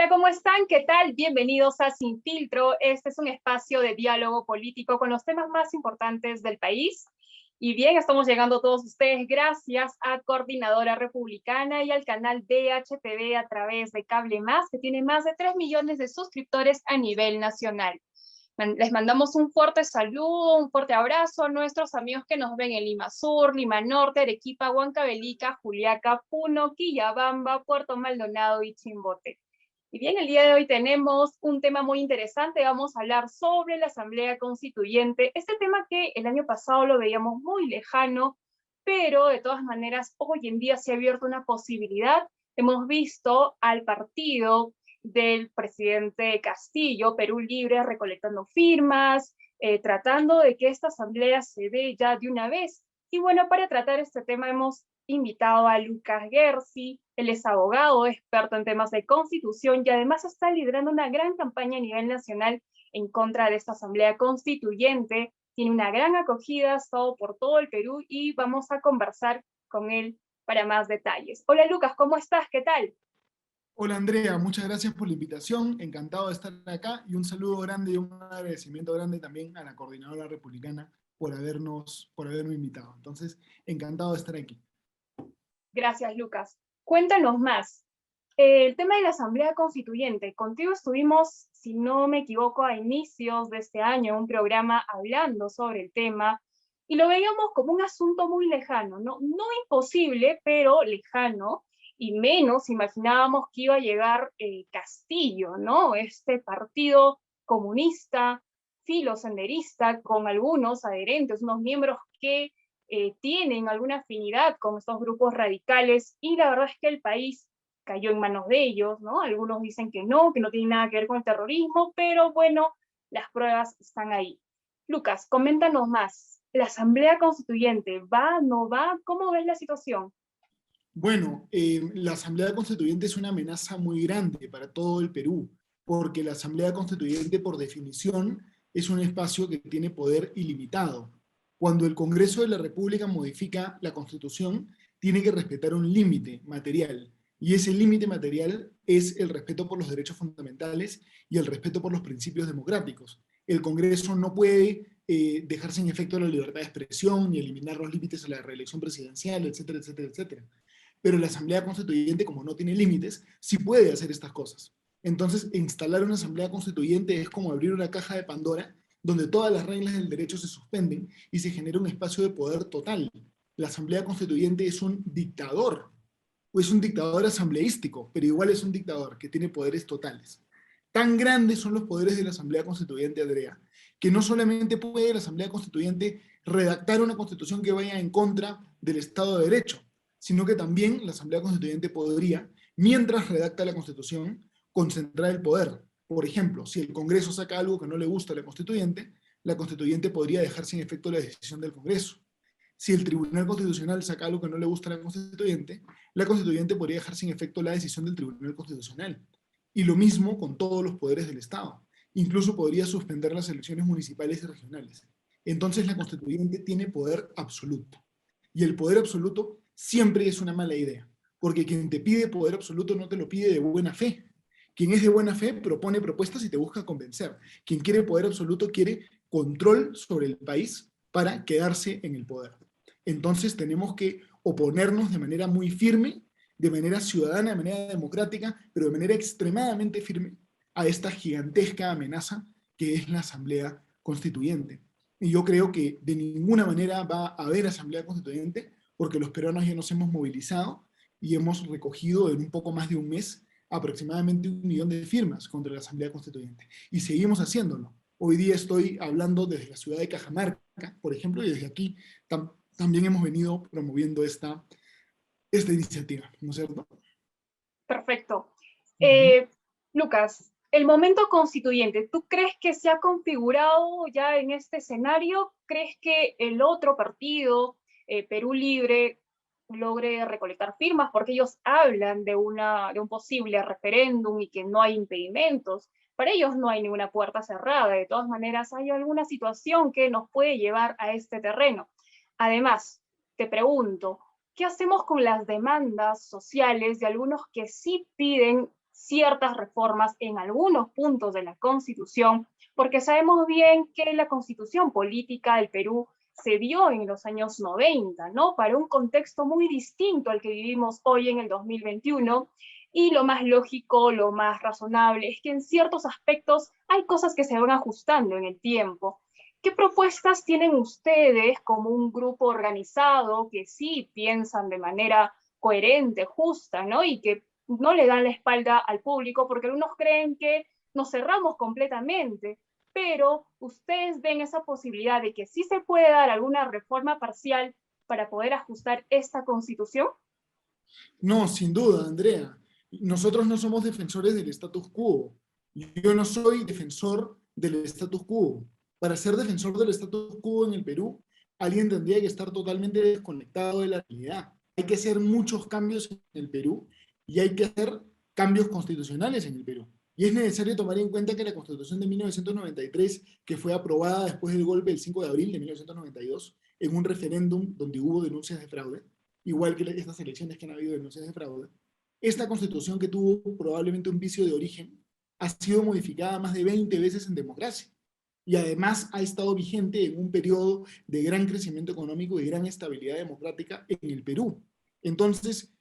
Hola, ¿cómo están? ¿Qué tal? Bienvenidos a Sin Filtro. Este es un espacio de diálogo político con los temas más importantes del país. Y bien, estamos llegando a todos ustedes gracias a Coordinadora Republicana y al canal DHTV a través de Cable Más, que tiene más de 3 millones de suscriptores a nivel nacional. Les mandamos un fuerte saludo, un fuerte abrazo a nuestros amigos que nos ven en Lima Sur, Lima Norte, Arequipa, Huancavelica, Juliaca, Puno, Quillabamba, Puerto Maldonado y Chimbote. Y bien, el día de hoy tenemos un tema muy interesante. Vamos a hablar sobre la Asamblea Constituyente. Este tema que el año pasado lo veíamos muy lejano, pero de todas maneras hoy en día se ha abierto una posibilidad. Hemos visto al partido del presidente Castillo, Perú Libre, recolectando firmas, tratando de que esta asamblea se dé ya de una vez. Y bueno, para tratar este tema hemos invitado a Lucas Gersi. Él es abogado, experto en temas de constitución y además está liderando una gran campaña a nivel nacional en contra de esta asamblea constituyente. Tiene una gran acogida, ha estado por todo el Perú y vamos a conversar con él para más detalles. Hola Lucas, ¿cómo estás? ¿Qué tal? Hola Andrea, muchas gracias por la invitación, encantado de estar acá y un saludo grande y un agradecimiento grande también a la Coordinadora Republicana por haberme invitado. Entonces, encantado de estar aquí. Gracias, Lucas. Cuéntanos más. El tema de la Asamblea Constituyente. Contigo estuvimos, si no me equivoco, a inicios de este año, un programa hablando sobre el tema, y lo veíamos como un asunto muy lejano, no imposible, pero lejano, y menos imaginábamos que iba a llegar Castillo, ¿no? Este partido comunista, filosenderista, con algunos adherentes, unos miembros que tienen alguna afinidad con estos grupos radicales, y la verdad es que el país cayó en manos de ellos, ¿no? Algunos dicen que no tiene nada que ver con el terrorismo, pero bueno, las pruebas están ahí. Lucas, coméntanos más. ¿La Asamblea Constituyente va, no va? ¿Cómo ves la situación? Bueno, la Asamblea Constituyente es una amenaza muy grande para todo el Perú, porque la Asamblea Constituyente, por definición, es un espacio que tiene poder ilimitado. Cuando el Congreso de la República modifica la Constitución, tiene que respetar un límite material, y ese límite material es el respeto por los derechos fundamentales y el respeto por los principios democráticos. El Congreso no puede dejar sin efecto la libertad de expresión, ni eliminar los límites a la reelección presidencial, etcétera, etcétera, etcétera. Pero la Asamblea Constituyente, como no tiene límites, sí puede hacer estas cosas. Entonces, instalar una Asamblea Constituyente es como abrir una caja de Pandora donde todas las reglas del derecho se suspenden y se genera un espacio de poder total. La Asamblea Constituyente es un dictador, o es un dictador asambleístico, pero igual es un dictador que tiene poderes totales. Tan grandes son los poderes de la Asamblea Constituyente, Andrea, que no solamente puede la Asamblea Constituyente redactar una constitución que vaya en contra del Estado de Derecho, sino que también la Asamblea Constituyente podría, mientras redacta la Constitución, concentrar el poder. Por ejemplo, si el Congreso saca algo que no le gusta a la Constituyente podría dejar sin efecto la decisión del Congreso. Si el Tribunal Constitucional saca algo que no le gusta a la Constituyente podría dejar sin efecto la decisión del Tribunal Constitucional. Y lo mismo con todos los poderes del Estado. Incluso podría suspender las elecciones municipales y regionales. Entonces la Constituyente tiene poder absoluto. Y el poder absoluto siempre es una mala idea, porque quien te pide poder absoluto no te lo pide de buena fe. Quien es de buena fe propone propuestas y te busca convencer. Quien quiere poder absoluto quiere control sobre el país para quedarse en el poder. Entonces tenemos que oponernos de manera muy firme, de manera ciudadana, de manera democrática, pero de manera extremadamente firme a esta gigantesca amenaza que es la Asamblea Constituyente. Y yo creo que de ninguna manera va a haber Asamblea Constituyente porque los peruanos ya nos hemos movilizado y hemos recogido en un poco más de un mes aproximadamente 1 millón de firmas contra la Asamblea Constituyente. Y seguimos haciéndolo. Hoy día estoy hablando desde la ciudad de Cajamarca, por ejemplo, y desde aquí también hemos venido promoviendo esta iniciativa, ¿no es cierto? Perfecto. Uh -huh. Lucas, el momento constituyente, ¿tú crees que se ha configurado ya en este escenario? ¿Crees que el otro partido, Perú Libre, logre recolectar firmas? Porque ellos hablan de un posible referéndum y que no hay impedimentos. Para ellos no hay ninguna puerta cerrada. De todas maneras, hay alguna situación que nos puede llevar a este terreno. Además, te pregunto, ¿qué hacemos con las demandas sociales de algunos que sí piden ciertas reformas en algunos puntos de la Constitución, porque sabemos bien que la Constitución política del Perú se dio en los años 90, ¿no? Para un contexto muy distinto al que vivimos hoy en el 2021, y lo más lógico, lo más razonable, es que en ciertos aspectos hay cosas que se van ajustando en el tiempo. ¿Qué propuestas tienen ustedes como un grupo organizado que sí piensan de manera coherente, justa, ¿no? Y que no le dan la espalda al público, porque algunos creen que nos cerramos completamente, pero ustedes ven esa posibilidad de que sí se puede dar alguna reforma parcial para poder ajustar esta Constitución? No, sin duda, Andrea. Nosotros no somos defensores del status quo. Yo no soy defensor del status quo. Para ser defensor del status quo en el Perú, alguien tendría que estar totalmente desconectado de la realidad. Hay que hacer muchos cambios en el Perú y hay que hacer cambios constitucionales en el Perú. Y es necesario tomar en cuenta que la Constitución de 1993, que fue aprobada después del golpe del 5 de abril de 1992, en un referéndum donde hubo denuncias de fraude, igual que estas elecciones que han habido denuncias de fraude, esta constitución que tuvo probablemente un vicio de origen ha sido modificada más de 20 veces en democracia y además ha estado vigente en un periodo de gran crecimiento económico y gran estabilidad democrática en el Perú. Entonces,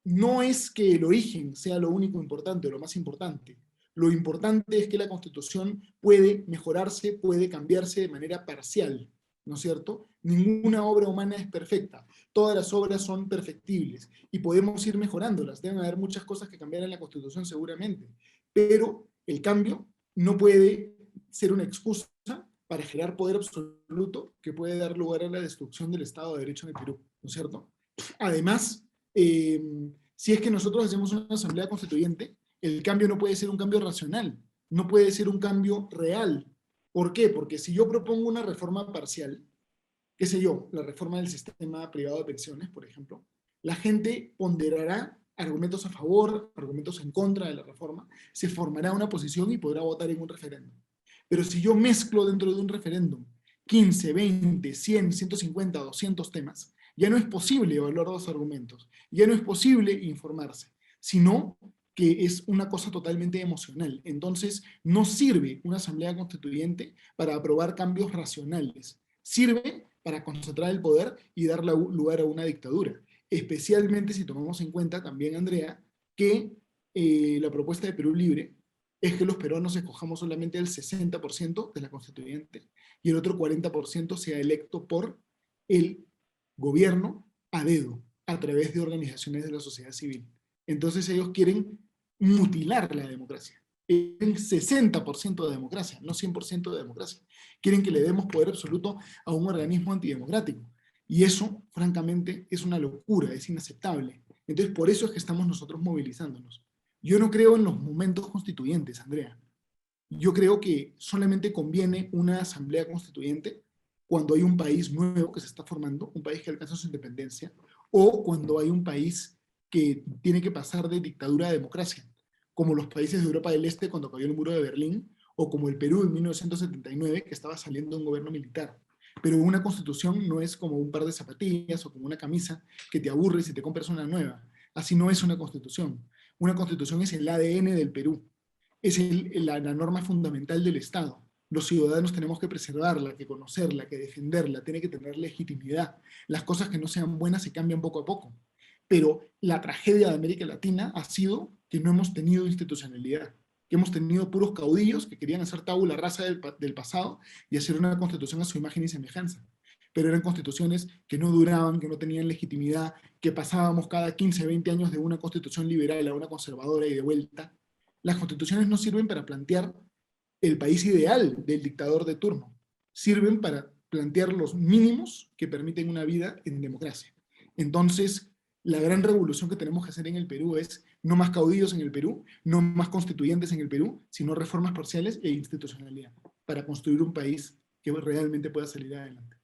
no es que el origen sea lo único importante o lo más importante. Lo importante es que la Constitución puede mejorarse, puede cambiarse de manera parcial, ¿no es cierto? Ninguna obra humana es perfecta. Todas las obras son perfectibles y podemos ir mejorándolas. Deben haber muchas cosas que cambiar en la Constitución seguramente, pero el cambio no puede ser una excusa para generar poder absoluto que puede dar lugar a la destrucción del Estado de Derecho en el Perú, ¿no es cierto? Además, eh, si es que nosotros hacemos una asamblea constituyente, el cambio no puede ser un cambio racional, no puede ser un cambio real. ¿Por qué? Porque si yo propongo una reforma parcial, qué sé yo, la reforma del sistema privado de pensiones, por ejemplo, la gente ponderará argumentos a favor, argumentos en contra de la reforma, se formará una posición y podrá votar en un referéndum. Pero si yo mezclo dentro de un referéndum 15, 20, 100, 150, 200 temas, ya no es posible evaluar los argumentos, ya no es posible informarse, sino que es una cosa totalmente emocional. Entonces, no sirve una asamblea constituyente para aprobar cambios racionales. Sirve para concentrar el poder y dar lugar a una dictadura. Especialmente si tomamos en cuenta también, Andrea, que la propuesta de Perú Libre es que los peruanos escojamos solamente el 60% de la constituyente y el otro 40% sea electo por el gobierno a dedo, a través de organizaciones de la sociedad civil. Entonces ellos quieren mutilar la democracia. Quieren 60% de democracia, no 100% de democracia. Quieren que le demos poder absoluto a un organismo antidemocrático. Y eso, francamente, es una locura, es inaceptable. Entonces, por eso es que estamos nosotros movilizándonos. Yo no creo en los momentos constituyentes, Andrea. Yo creo que solamente conviene una asamblea constituyente cuando hay un país nuevo que se está formando, un país que alcanza su independencia, o cuando hay un país que tiene que pasar de dictadura a democracia, como los países de Europa del Este cuando cayó el muro de Berlín, o como el Perú en 1979, que estaba saliendo un gobierno militar. Pero una constitución no es como un par de zapatillas o como una camisa que te aburres y te compras una nueva. Así no es una constitución. Una constitución es el ADN del Perú, es la norma fundamental del Estado. Los ciudadanos tenemos que preservarla, que conocerla, que defenderla, tiene que tener legitimidad. Las cosas que no sean buenas se cambian poco a poco. Pero la tragedia de América Latina ha sido que no hemos tenido institucionalidad, que hemos tenido puros caudillos que querían hacer tabula rasa del pasado y hacer una constitución a su imagen y semejanza. Pero eran constituciones que no duraban, que no tenían legitimidad, que pasábamos cada 15, 20 años de una constitución liberal a una conservadora y de vuelta. Las constituciones no sirven para plantear el país ideal del dictador de turno, sirven para plantear los mínimos que permiten una vida en democracia. Entonces, la gran revolución que tenemos que hacer en el Perú es no más caudillos en el Perú, no más constituyentes en el Perú, sino reformas parciales e institucionalidad para construir un país que realmente pueda salir adelante.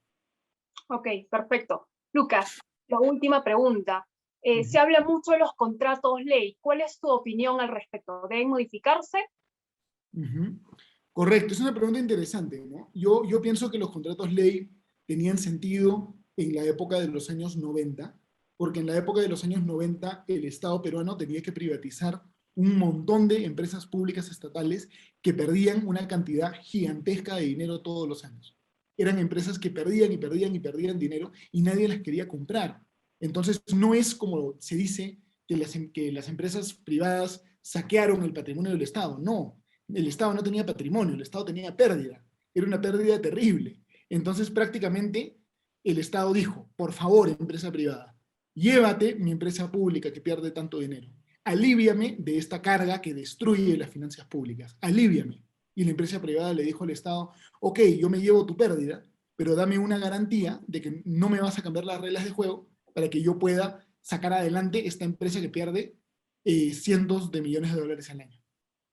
Ok, perfecto. Lucas, la última pregunta. Se habla mucho de los contratos ley. ¿Cuál es tu opinión al respecto? ¿Deben modificarse? Correcto, es una pregunta interesante, ¿no? Yo pienso que los contratos ley tenían sentido en la época de los años 90, porque en la época de los años 90 el Estado peruano tenía que privatizar un montón de empresas públicas estatales que perdían una cantidad gigantesca de dinero todos los años. Eran empresas que perdían y perdían y perdían dinero y nadie las quería comprar. Entonces no es como se dice que las empresas privadas saquearon el patrimonio del Estado. No, el Estado no tenía patrimonio, el Estado tenía pérdida. Era una pérdida terrible. Entonces prácticamente el Estado dijo, por favor, empresa privada, llévate mi empresa pública que pierde tanto dinero. Alíviame de esta carga que destruye las finanzas públicas. Alíviame. Y la empresa privada le dijo al Estado, ok, yo me llevo tu pérdida, pero dame una garantía de que no me vas a cambiar las reglas de juego para que yo pueda sacar adelante esta empresa que pierde cientos de millones de dólares al año.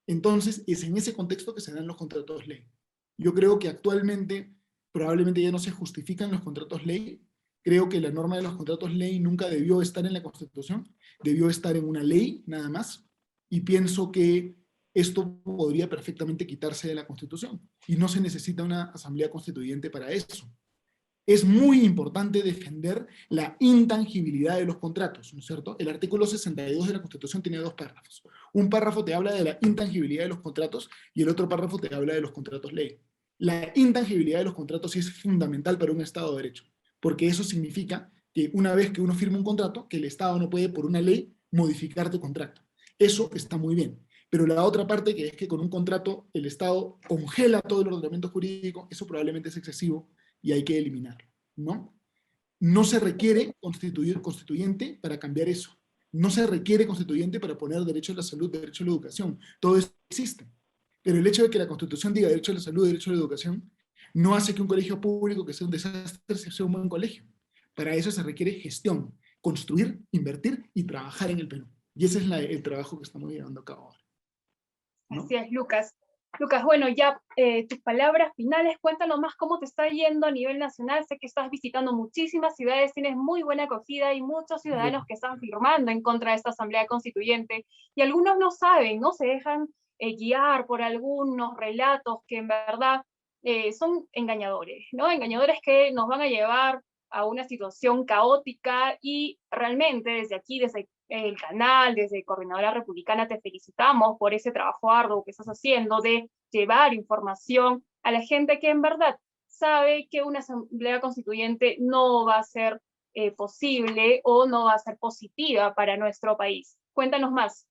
Entonces, es en ese contexto que se dan los contratos ley. Yo creo que actualmente probablemente ya no se justifican los contratos ley. Creo que la norma de los contratos ley nunca debió estar en la Constitución, debió estar en una ley nada más, y pienso que esto podría perfectamente quitarse de la Constitución, y no se necesita una asamblea constituyente para eso. Es muy importante defender la intangibilidad de los contratos, ¿no es cierto? El artículo 62 de la Constitución tiene dos párrafos. Un párrafo te habla de la intangibilidad de los contratos y el otro párrafo te habla de los contratos ley. La intangibilidad de los contratos sí es fundamental para un Estado de Derecho, porque eso significa que una vez que uno firma un contrato, que el Estado no puede por una ley modificar tu contrato. Eso está muy bien. Pero la otra parte, que es que con un contrato el Estado congela todo el ordenamiento jurídico, eso probablemente es excesivo y hay que eliminarlo, ¿no? No se requiere constituyente para cambiar eso. No se requiere constituyente para poner derecho a la salud, derecho a la educación. Todo eso existe. Pero el hecho de que la Constitución diga derecho a la salud, derecho a la educación, no hace que un colegio público que sea un desastre sea un buen colegio. Para eso se requiere gestión, construir, invertir y trabajar en el Perú. Y ese es el trabajo que estamos llevando a cabo ahora, ¿no? Así es, Lucas. Lucas, bueno, ya tus palabras finales, cuéntanos más cómo te está yendo a nivel nacional. Sé que estás visitando muchísimas ciudades, tienes muy buena acogida y muchos ciudadanos que están firmando en contra de esta Asamblea Constituyente, y algunos no saben, no se dejan guiar por algunos relatos que en verdad son engañadores, ¿no? Engañadores que nos van a llevar a una situación caótica, y realmente desde aquí, desde el canal, desde Coordinadora Republicana, te felicitamos por ese trabajo arduo que estás haciendo de llevar información a la gente que en verdad sabe que una asamblea constituyente no va a ser posible o no va a ser positiva para nuestro país. Cuéntanos más.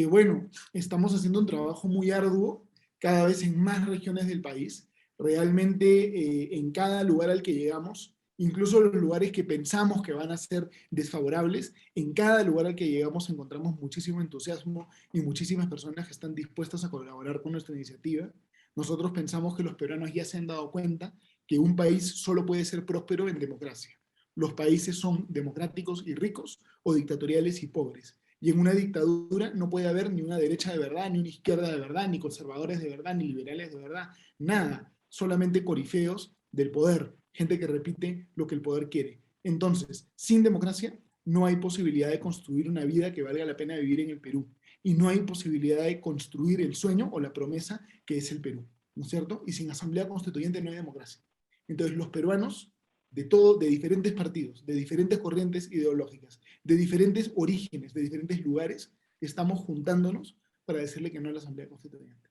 Bueno, estamos haciendo un trabajo muy arduo, cada vez en más regiones del país. Realmente en cada lugar al que llegamos, incluso los lugares que pensamos que van a ser desfavorables, en cada lugar al que llegamos encontramos muchísimo entusiasmo y muchísimas personas que están dispuestas a colaborar con nuestra iniciativa. Nosotros pensamos que los peruanos ya se han dado cuenta que un país solo puede ser próspero en democracia. Los países son democráticos y ricos o dictatoriales y pobres. Y en una dictadura no puede haber ni una derecha de verdad, ni una izquierda de verdad, ni conservadores de verdad, ni liberales de verdad. Nada. Solamente corifeos del poder. Gente que repite lo que el poder quiere. Entonces, sin democracia, no hay posibilidad de construir una vida que valga la pena vivir en el Perú. Y no hay posibilidad de construir el sueño o la promesa que es el Perú. ¿No es cierto? Y sin asamblea constituyente no hay democracia. Entonces, los peruanos de diferentes partidos, de diferentes corrientes ideológicas, de diferentes orígenes, de diferentes lugares, estamos juntándonos para decirle que no a la Asamblea Constituyente.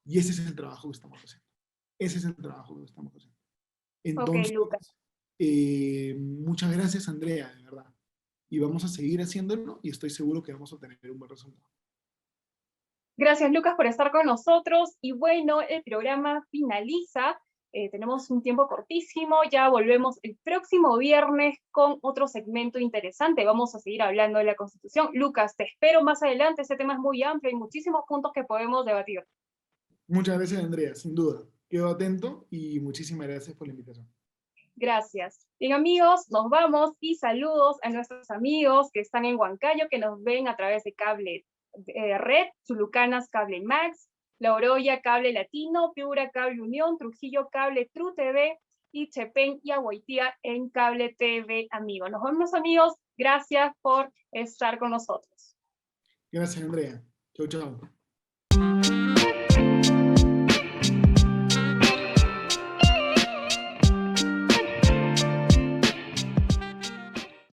Y ese es el trabajo que estamos haciendo. Ese es el trabajo que estamos haciendo. Entonces, Ok, Lucas. muchas gracias, Andrea, de verdad. Y vamos a seguir haciéndolo y estoy seguro que vamos a tener un buen resultado. Gracias, Lucas, por estar con nosotros. Y bueno, el programa finaliza. Tenemos un tiempo cortísimo, ya volvemos el próximo viernes con otro segmento interesante. Vamos a seguir hablando de la Constitución. Lucas, te espero más adelante. Este tema es muy amplio, hay muchísimos puntos que podemos debatir. Muchas gracias, Andrea, sin duda. Quedo atento y muchísimas gracias por la invitación. Gracias. Bien, amigos, nos vamos, y saludos a nuestros amigos que están en Huancayo, que nos ven a través de cable red, Chulucanas Cable Max, La Oroya Cable Latino, Piura Cable Unión, Trujillo Cable True TV, y Chepén y Agüitía en Cable TV, amigo. Nos vemos, amigos. Gracias por estar con nosotros. Gracias, Andrea. Chau, chau.